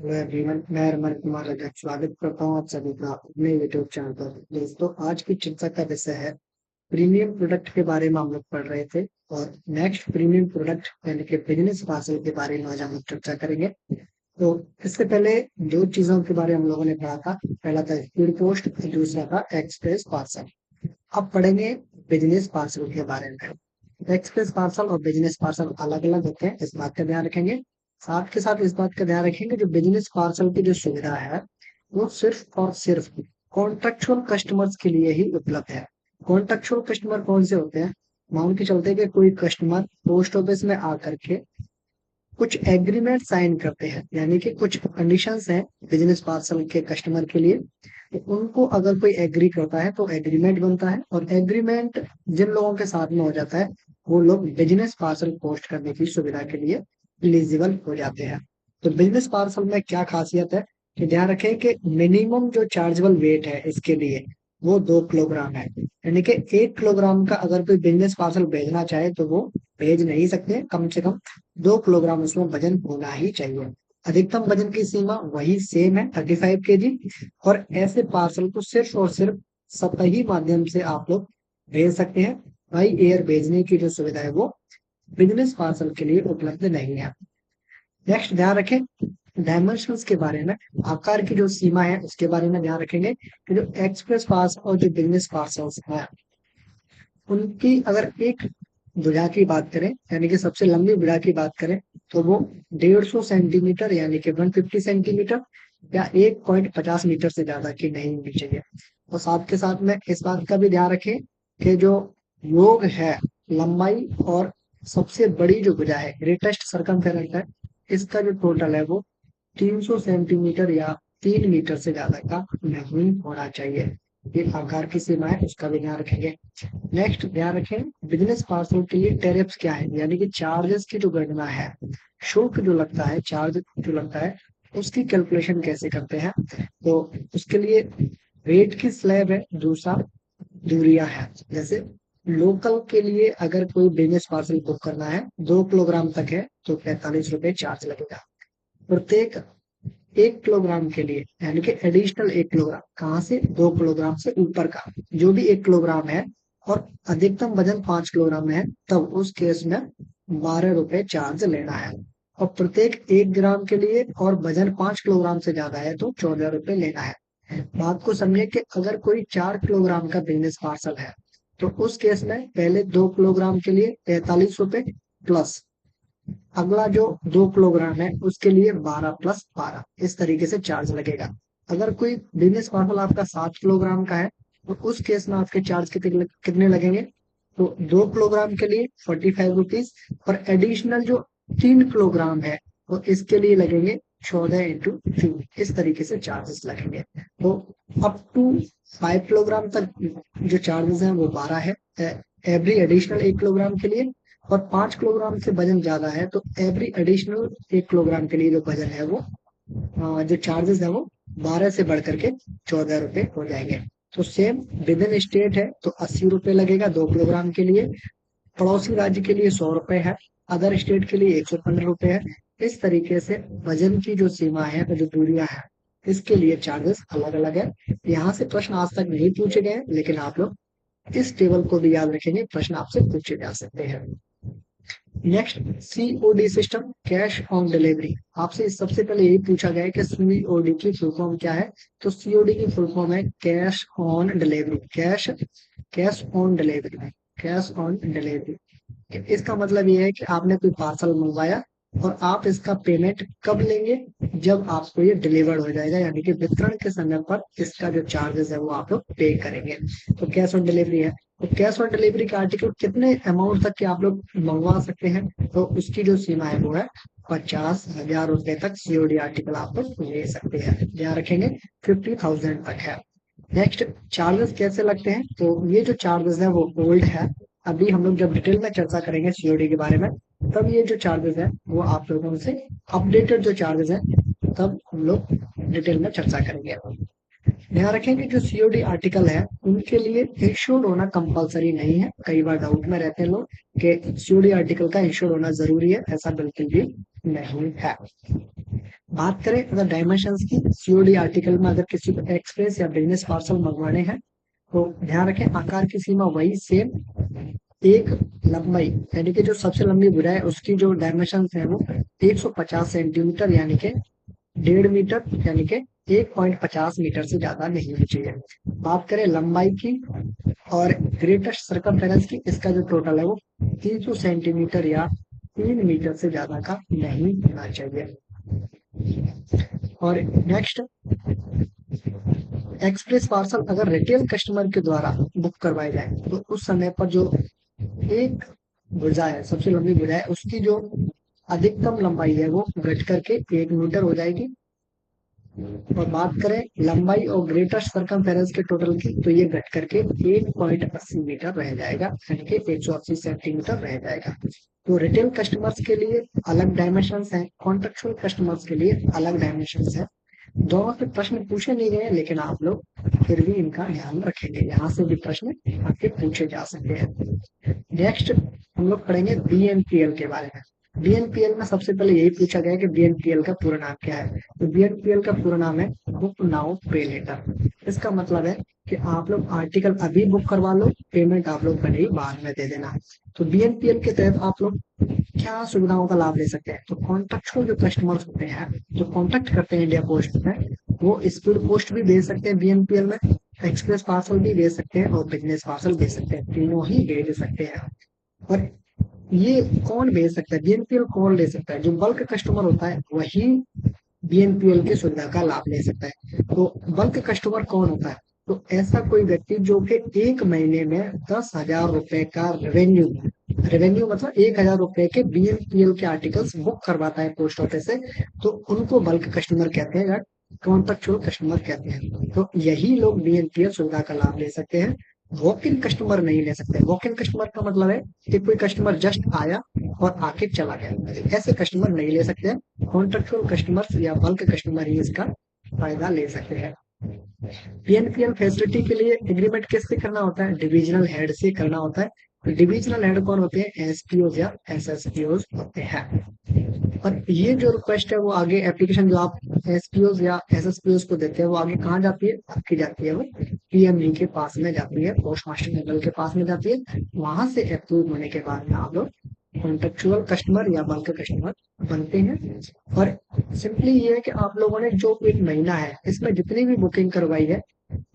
Hello everyone, मैं रमन कुमार रजक स्वागत करता हूँ आप सभी का अपने यूट्यूब चैनल पर। दोस्तों, आज की चर्चा का विषय है प्रीमियम प्रोडक्ट के बारे में हम लोग पढ़ रहे थे। और नेक्स्ट प्रीमियम प्रोडक्ट यानी कि बिजनेस पार्सल के बारे में आज हम लोग चर्चा करेंगे। तो इससे पहले दो चीजों के बारे में हम लोगों ने पढ़ा था। पहला था स्पीड पोस्ट और दूसरा था एक्सप्रेस पार्सल। अब पढ़ेंगे बिजनेस पार्सल के बारे में। एक्सप्रेस पार्सल और बिजनेस पार्सल अलग अलग होते हैं, इस बात का ध्यान रखेंगे। साथ के साथ इस बात का ध्यान रखेंगे, जो बिजनेस पार्सल की जो सुविधा है वो सिर्फ और सिर्फ कॉन्ट्रेक्चुअल कस्टमर्स के लिए ही उपलब्ध है। कॉन्ट्रेक्चुअल कस्टमर कौन से होते हैं? मान के चलते हैं कि कोई कस्टमर पोस्ट ऑफिस में आकर के कुछ एग्रीमेंट साइन करते हैं, यानी कि कुछ कंडीशंस हैं बिजनेस पार्सल के कस्टमर के लिए। तो उनको अगर कोई एग्री करता है तो एग्रीमेंट बनता है, और एग्रीमेंट जिन लोगों के साथ में हो जाता है वो लोग बिजनेस पार्सल पोस्ट करने की सुविधा के लिए एलिजिबल हो जाते हैं। तो बिजनेस पार्सल में क्या खासियत है कि ध्यान रखें कि मिनिमम जो चार्जेबल वेट है इसके लिए वो 2 किलोग्राम है। यानी कि 1 किलोग्राम का अगर कोई बिजनेस पार्सल भेजना चाहे तो वो भेज नहीं सकते। कम से कम 2 किलोग्राम उसमें वजन होना ही चाहिए। अधिकतम वजन की सीमा वही सेम है, 35 kg। और ऐसे पार्सल को सिर्फ और सिर्फ सतही माध्यम से आप लोग भेज सकते हैं। बाई एयर भेजने की जो सुविधा है वो बिजनेस पार्सल के लिए उपलब्ध नहीं है। नेक्स्ट ध्यान रखें डायमेंशंस के बारे में। आकार की जो सीमा है उसके बारे में ध्यान रखेंगे कि जो एक्सप्रेस पार्सल और जो बिजनेस पार्सल्स है उनकी अगर एक भुजा की बात करें, यानी कि सबसे लंबी भुजा की बात करें, तो वो 150 सेंटीमीटर यानी कि 150 सेंटीमीटर या 1.50 मीटर से ज्यादा की नहीं होनी चाहिए। और साथ के साथ में इस बात का भी ध्यान रखें कि जो योग है लंबाई और सबसे बड़ी जो भुजा है ग्रेटेस्ट सरकमफेरेंस है, इसका जो टोटल है वो 300 सेंटीमीटर या 3 मीटर से ज्यादा का नहीं होना चाहिए। ये आकार की सीमा है, उसका भी ध्यान रखेंगे। नेक्स्ट ध्यान रखें बिजनेस पार्सल के लिए टैरिफ्स क्या है, यानी कि चार्जेस की जो गणना है, शुल्क जो लगता है, चार्ज जो लगता है, उसकी कैलकुलेशन कैसे करते हैं। तो उसके लिए रेट की स्लैब है, दूसरा दूरियां है। जैसे लोकल के लिए अगर कोई बिजनेस पार्सल बुक करना है 2 किलोग्राम तक है तो 45 रुपए चार्ज लगेगा। प्रत्येक 1 किलोग्राम के लिए, यानी कि एडिशनल 1 किलोग्राम कहाँ से, 2 किलोग्राम से ऊपर का जो भी 1 किलोग्राम है और अधिकतम वजन 5 किलोग्राम में है, तब उस केस में 12 रुपए चार्ज लेना है। और प्रत्येक 1 ग्राम के लिए और वजन 5 किलोग्राम से ज्यादा है तो 14 रुपए लेना है। बात को समझे कि अगर कोई 4 किलोग्राम का बिजनेस पार्सल है तो उस केस में पहले 2 किलोग्राम के लिए 45 रुपए प्लस अगला जो 2 किलोग्राम है उसके लिए 12 + 12, इस तरीके से चार्ज लगेगा। अगर कोई बिजनेस पार्सल आपका 7 किलोग्राम का है तो उस केस में आपके चार्ज कितने कितने लगेंगे? तो 2 किलोग्राम के लिए 45 रुपीज, और एडिशनल जो 3 किलोग्राम है तो इसके लिए लगेंगे 14 × 2, इस तरीके से चार्जेस लगेंगे। तो अप टू 5 किलोग्राम तक जो चार्जेस हैं वो 12 है एवरी एडिशनल 1 किलोग्राम के लिए। और 5 किलोग्राम से वजन ज्यादा है तो एवरी एडिशनल 1 किलोग्राम के लिए जो वजन है वो जो चार्जेस है वो 12 से बढ़ करके 14 रुपए हो जाएंगे। तो सेम विद इन स्टेट है तो 80 रुपए लगेगा 2 किलोग्राम के लिए। पड़ोसी राज्य के लिए 100 रुपए है। अदर स्टेट के लिए 115 रुपए है। इस तरीके से वजन की जो सीमा है और जो दूरियां है इसके लिए चार्जेस अलग अलग है। यहाँ से प्रश्न आज तक नहीं पूछे गए, लेकिन आप लोग इस टेबल को भी याद रखेंगे, प्रश्न आपसे पूछे जा सकते हैं। Next COD system, cash on delivery. आपसे सबसे पहले यही पूछा गया है कि सीओडी की फुल फॉर्म क्या है। तो सीओडी की फुल फॉर्म है cash on delivery. Cash cash on delivery cash on delivery. इसका मतलब ये है कि आपने कोई पार्सल मंगवाया और आप इसका पेमेंट कब लेंगे? जब आपको ये डिलीवर्ड हो जाएगा, यानी कि वितरण के समय पर इसका जो चार्जेस है वो आप लोग पे करेंगे। तो कैश ऑन डिलीवरी है। तो कैश ऑन डिलीवरी का आर्टिकल कितने अमाउंट तक के आप लोग मंगवा सकते हैं? तो उसकी जो सीमा है वो है 50,000 रुपए तक सीओडी आर्टिकल आप लोग ले सकते हैं। ध्यान रखेंगे 50,000 तक है। नेक्स्ट चार्जेस कैसे लगते हैं? तो ये जो चार्जेस है वो ओल्ड है। अभी हम लोग जब डिटेल में चर्चा करेंगे सीओडी के बारे में, तब ये जो चार्जेस है वो आप लोगों से अपडेटेड जो चार्जेस है तब हम लोग डिटेल में चर्चा करेंगे। ध्यान रखें कि जो सीओडी आर्टिकल है उनके लिए इंश्योर्ड होना कंपलसरी नहीं है। कई बार डाउट में रहते हैं लोग कि सीओडी आर्टिकल का इंश्योर्ड होना जरूरी है, ऐसा बिल्कुल भी नहीं है। बात करें अगर डायमेंशंस की, सीओडी आर्टिकल में अगर किसी को एक्सप्रेस या बिजनेस पार्सल मंगवाने हैं तो ध्यान रखें आकार की सीमा वही सेम, एक लंबाई यानी कि जो सबसे लंबी भुजा है उसकी जो डायमेंशन है वो 150 सेंटीमीटर यानी कि 1.5 मीटर यानी कि 1.50 मीटर से ज्यादा नहीं होनी चाहिए। बात करें लंबाई की और ग्रेटेस्ट सर्कमफेरेंस की, इसका जो टोटल है वो 300 सेंटीमीटर या 3 मीटर से ज्यादा का नहीं होना चाहिए। और नेक्स्ट, एक्सप्रेस पार्सल अगर रिटेल कस्टमर के द्वारा बुक करवाए जाए तो उस समय पर जो एक भुजा है, सबसे लंबी भुजा है, उसकी जो अधिकतम लंबाई है वो घट करके 1 मीटर हो जाएगी। और बात करें लंबाई और ग्रेटेस्ट सर्कमफेरेंस के टोटल की तो ये घट करके 1.80 मीटर रह जाएगा यानी कि 180 सेंटीमीटर रह जाएगा। तो रिटेल कस्टमर्स के लिए अलग डायमेंशंस हैं, कॉन्ट्रेक्चुअल कस्टमर्स के लिए अलग डायमेंशंस है। दोनों से प्रश्न पूछे नहीं गए लेकिन आप लोग फिर भी इनका ध्यान रखेंगे, यहाँ से भी प्रश्न आपके पूछे जा सकते हैं। नेक्स्ट हम लोग पढ़ेंगे बीएनपीएल के बारे में। बीएनपीएल में सबसे पहले यही पूछा गया कि बीएनपीएल का पूरा नाम क्या है, तो बीएनपीएल का पूरा नाम है बुक नाउ पे लेटर। इसका मतलब है कि आप लोग आर्टिकल अभी बुक करवा लो, पेमेंट आप लोग भले ही बाद में दे देना। तो बीएनपीएल के तहत आप लोग क्या सुविधाओं का लाभ ले सकते हैं, तो कॉन्ट्रेक्चुअल जो कस्टमर्स होते हैं जो कॉन्टेक्ट करते हैं इंडिया पोस्ट में, वो स्पीड पोस्ट भी भेज सकते हैं बीएनपीएल में, एक्सप्रेस पार्सल भी भेज सकते हैं और बिजनेस पार्सल भेज सकते हैं, तीनों ही भेज सकते हैं। और ये कौन भेज सकता है, बीएनपीएल कौन ले सकता है, जो बल्क कस्टमर होता है वही बीएनपीएल की सुविधा का लाभ ले सकता है। तो बल्क कस्टमर कौन होता है, तो ऐसा कोई व्यक्ति जो कि एक महीने में 10,000 रुपए का रेवेन्यू, रेवेन्यू मतलब 1,000 रुपए के बीएनपीएल के आर्टिकल्स बुक करवाता है पोस्ट ऑफिस से, तो उनको बल्क कस्टमर कहते हैं या कॉन्ट्रेक्चुअल कस्टमर कहते हैं। तो यही लोग बीएनपीएल सुविधा का लाभ ले सकते हैं, वॉक इन कस्टमर नहीं ले सकते। वॉक इन कस्टमर का मतलब है कि कोई कस्टमर जस्ट आया और आके चला गया, ऐसे कस्टमर नहीं ले सकते। कॉन्ट्रेक्चुअल कस्टमर्स या बल्क कस्टमर ही इसका फायदा ले सकते हैं। पीएनपीएल फैसिलिटी के लिए एग्रीमेंट किससे करना होता है, डिविजनल हेड से करना होता है। तो डिविजनल हेड कौन होते हैं, एसपीओ या एसएसपीओ होते हैं। और ये जो रिक्वेस्ट है वो आगे एप्लीकेशन जो आप एसपीओ या एसएसपीओ को देते हैं वो आगे कहाँ जाती है, आपकी जाती है वो पीएमई के पास में जाती है, पोस्ट मास्टर जनरल के पास में जाती है। वहां से अप्रूव होने के बाद में आप लोग कॉन्ट्रेक्चुअल कस्टमर या बल्क कस्टमर बनते हैं। और सिंपली ये है कि आप लोगों ने जो एक महीना है इसमें जितनी भी बुकिंग करवाई है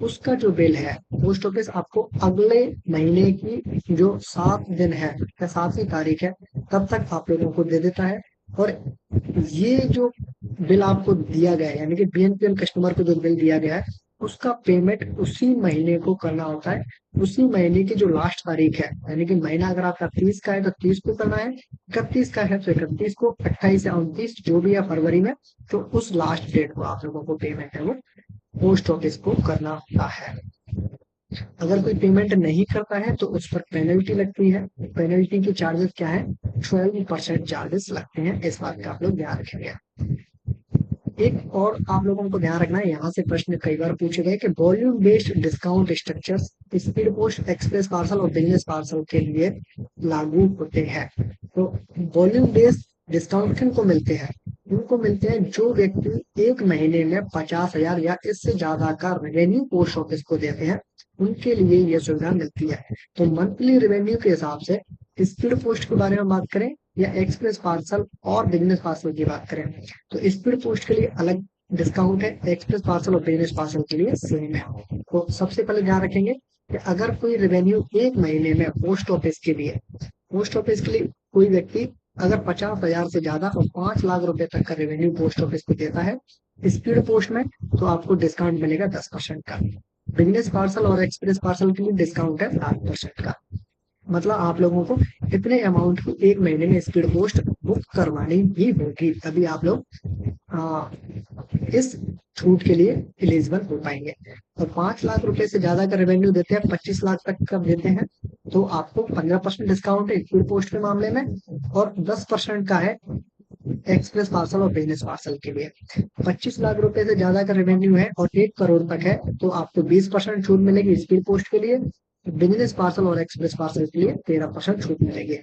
उसका जो बिल है पोस्ट ऑफिस आपको अगले महीने की जो 7 दिन है या 7वीं तारीख है तब तक आप लोगों को दे देता है। और ये जो बिल आपको दिया गया है यानी कि बीएनपीएल कस्टमर को जो बिल दिया गया है उसका पेमेंट उसी महीने को करना होता है, उसी महीने की जो लास्ट तारीख है, यानी कि महीना अगर आपका 30 का है तो 30 को करना है, 31 का है तो 31 को, 28 या 29 जो भी है फरवरी में, तो उस लास्ट डेट को आप लोगों को पेमेंट है वो पोस्ट ऑफिस को करना होता है। अगर कोई पेमेंट नहीं करता है तो उस पर पेनल्टी लगती है। पेनल्टी की चार्जेस क्या है, 12% चार्जेस लगते हैं, इस बात का आप लोग ध्यान रखेंगे। एक और आप लोगों को ध्यान रखना है, यहाँ से प्रश्न कई बार पूछे गए कि volume based discount structures speed post, express parcel और बिजनेस पार्सल के लिए लागू होते हैं। तो वॉल्यूम बेस्ड डिस्काउंट किनको मिलते हैं, उनको मिलते हैं जो व्यक्ति एक महीने में 50,000 या इससे ज्यादा का रेवेन्यू पोस्ट ऑफिस को देते हैं, उनके लिए यह सुविधा मिलती है। तो मंथली रेवेन्यू के हिसाब से स्पीड पोस्ट के बारे में बात करें या एक्सप्रेस पार्सल और बिजनेस पार्सल की बात करें तो स्पीड पोस्ट के लिए अलग डिस्काउंट है, एक्सप्रेस पार्सल और बिजनेस पार्सल के लिए सेम है। तो सबसे पहले ध्यान रखेंगे कि अगर कोई रेवेन्यू एक महीने में पोस्ट ऑफिस के लिए कोई व्यक्ति अगर 50,000 से ज्यादा और 5 लाख रुपए तक का रेवेन्यू पोस्ट ऑफिस को देता है स्पीड पोस्ट में, तो आपको डिस्काउंट मिलेगा 10% का। बिजनेस पार्सल और एक्सप्रेस पार्सल के लिए डिस्काउंट है 7% का। मतलब आप लोगों को इतने अमाउंट को एक महीने में स्पीड पोस्ट बुक करवानी ही होगी, तभी आप लोग इस छूट के लिए एलिजिबल हो पाएंगे। और 5 लाख रुपए से ज्यादा का रेवेन्यू देते हैं, 25 लाख तक का देते हैं, तो आपको 15% डिस्काउंट है स्पीड पोस्ट के मामले में और 10% का है एक्सप्रेस पार्सल और बिजनेस पार्सल के लिए। 25 लाख रुपए से ज्यादा का रेवेन्यू है और 1 करोड़ तक है तो आपको 20% छूट मिलेगी स्पीड पोस्ट के लिए, बिजनेस पार्सल और एक्सप्रेस पार्सल के लिए 13% छूट मिलेगी।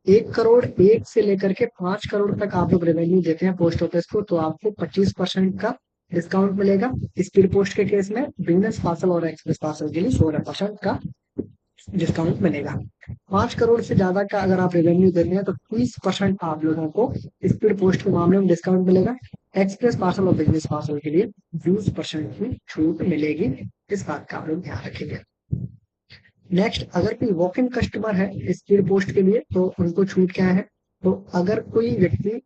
1 करोड़ 1 से लेकर के 5 करोड़ तक आप लोग रेवेन्यू देते हैं पोस्ट ऑफिस को, तो आपको 25% का डिस्काउंट मिलेगा। स्पीड पोस्ट के केस में बिजनेस पार्सल और एक्सप्रेस पार्सल के लिए 16% का डिस्काउंट मिलेगा। 5 करोड़ से ज्यादा का अगर आप रेवेन्यू दे रहे हैं तो 30% आप लोगों को स्पीड पोस्ट के मामले में डिस्काउंट मिलेगा। एक्सप्रेस पार्सल और बिजनेस पार्सल के लिए 20% की छूट मिलेगी। इस बात का आप लोग ध्यान रखेंगे। नेक्स्ट, अगर कोई वॉक इन कस्टमर है स्पीड पोस्ट के लिए तो उनको छूट क्या है। तो अगर कोई व्यक्ति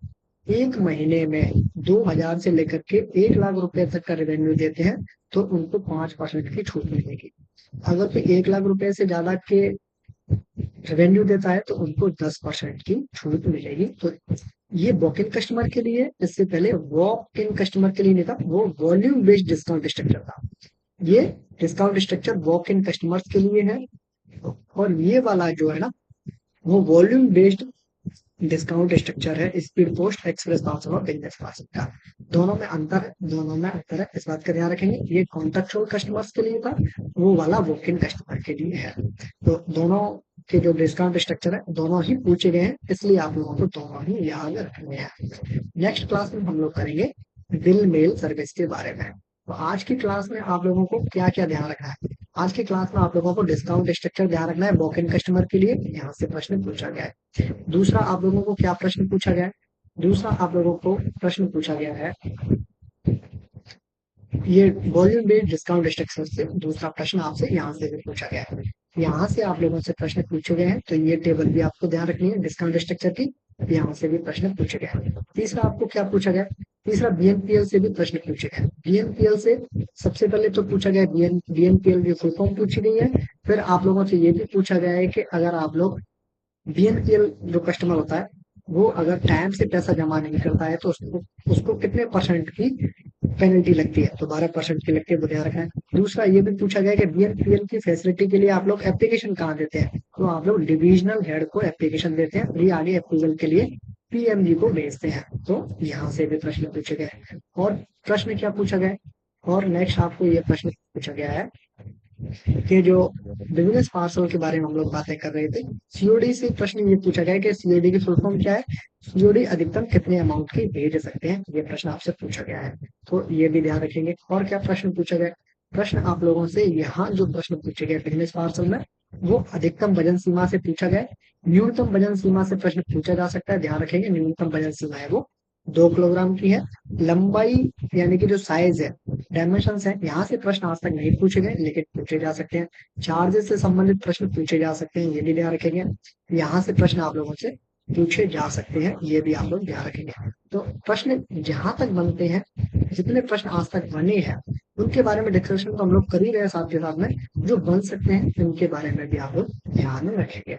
1 महीने में 2,000 से लेकर के 1 लाख रुपए तक का रेवेन्यू देते हैं तो उनको 5% की छूट मिलेगी। अगर कोई 1 लाख रुपए से ज्यादा के रेवेन्यू देता है तो उनको 10% की छूट मिलेगी। तो ये वॉक इन कस्टमर के लिए, इससे पहले वॉक इन कस्टमर के लिए नहीं था, वो वॉल्यूम बेस्ड डिस्काउंट स्ट्रक्चर था। ये discount structure walk in customers के लिए है, और ये वाला जो है ना वो वॉल्यूम बेस्ड डिस्काउंट स्ट्रक्चर है स्पीड पोस्ट एक्सप्रेस पार्सल और बिजनेस पार्सल का। दोनों में अंतर है, इस बात का ध्यान रखेंगे। ये कॉन्ट्रेक्चुअल कस्टमर्स के लिए था, वो वाला वॉक इन कस्टमर के लिए है। तो दोनों के जो डिस्काउंट स्ट्रक्चर है दोनों ही पूछे गए हैं, इसलिए आप लोगों को दोनों ही याद रखने हैं। नेक्स्ट क्लास में हम लोग करेंगे बिल मेल सर्विस के बारे में। तो आज की क्लास में आप लोगों को क्या क्या ध्यान रखना है। आज की क्लास में आप लोगों को डिस्काउंट स्ट्रक्चर ध्यान रखना है वॉक इन कस्टमर के लिए, यहाँ से प्रश्न पूछा गया है। दूसरा आप लोगों को क्या प्रश्न पूछा गया है, दूसरा आप लोगों को प्रश्न पूछा गया है ये वॉल्यूम बेस्ड डिस्काउंट स्ट्रक्चर से दूसरा प्रश्न आपसे यहाँ से भी पूछा गया है। यहाँ से आप लोगों से प्रश्न पूछे गए हैं, तो ये टेबल भी आपको ध्यान रखनी है डिस्काउंट स्ट्रक्चर की। यहाँ से भी प्रश्न पूछे गए हैं। तीसरा आपको क्या पूछा गया, तीसरा बीएनपीएल से भी प्रश्न पूछे गए। बीएनपीएल से सबसे पहले तो पूछा गया बीएनपीएल की फुल फॉर्म पूछी गई है। फिर आप लोगों से ये भी पूछा गया है कि अगर आप लोग बीएनपीएल जो कस्टमर होता है वो अगर टाइम से पैसा जमा नहीं करता है तो उसको कितने परसेंट की पेनल्टी लगती है, तो 12% की लगती है, वो ध्यान रखना है। दूसरा ये भी पूछा गया कि बीएनपीएल की फैसिलिटी के लिए आप लोग एप्लीकेशन कहाँ देते हैं, तो आप लोग डिविजनल हेड को एप्लीकेशन देते हैं, फिर आगे अप्रूवल के लिए पीएमजी को भेजते हैं। तो यहाँ से भी प्रश्न पूछे गए। और प्रश्न क्या पूछा गया, और नेक्स्ट आपको ये प्रश्न पूछा गया है कि जो बिजनेस पार्सल के बारे में हम लोग बातें कर रहे थे, सीओडी से प्रश्न ये पूछा गया कि सीओडी की फुल फॉर्म क्या है, सीओडी अधिकतम कितने अमाउंट की भेज सकते हैं, ये प्रश्न आपसे पूछा गया है। तो ये भी ध्यान रखेंगे। और क्या प्रश्न पूछा गया, प्रश्न आप लोगों से यहाँ जो प्रश्न पूछे गए बिजनेस पार्सल में वो अधिकतम वजन सीमा से पूछा गया। न्यूनतम वजन सीमा से प्रश्न पूछा जा सकता है, ध्यान रखेंगे। न्यूनतम वजन सीमा है वो 2 किलोग्राम की है। लंबाई यानी कि जो साइज है, डायमेंशन है, यहाँ से प्रश्न आज तक नहीं पूछे गए लेकिन पूछे जा सकते हैं। चार्जेस से संबंधित प्रश्न पूछे जा सकते हैं, ये भी ध्यान रखेंगे। यहाँ से प्रश्न आप लोगों से पूछे जा सकते हैं, ये भी आप लोग ध्यान रखेंगे। तो प्रश्न जहां तक बनते हैं, जितने प्रश्न आज तक बने हैं उनके बारे में डिस्कशन तो हम लोग कर ही रहे हैं, साथ के साथ में जो बन सकते हैं उनके बारे में भी आप लोग ध्यान रखेंगे।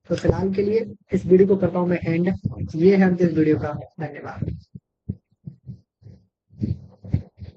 तो फिलहाल के लिए इस वीडियो को करता हूँ मैं एंड। ये है इस वीडियो का। धन्यवाद।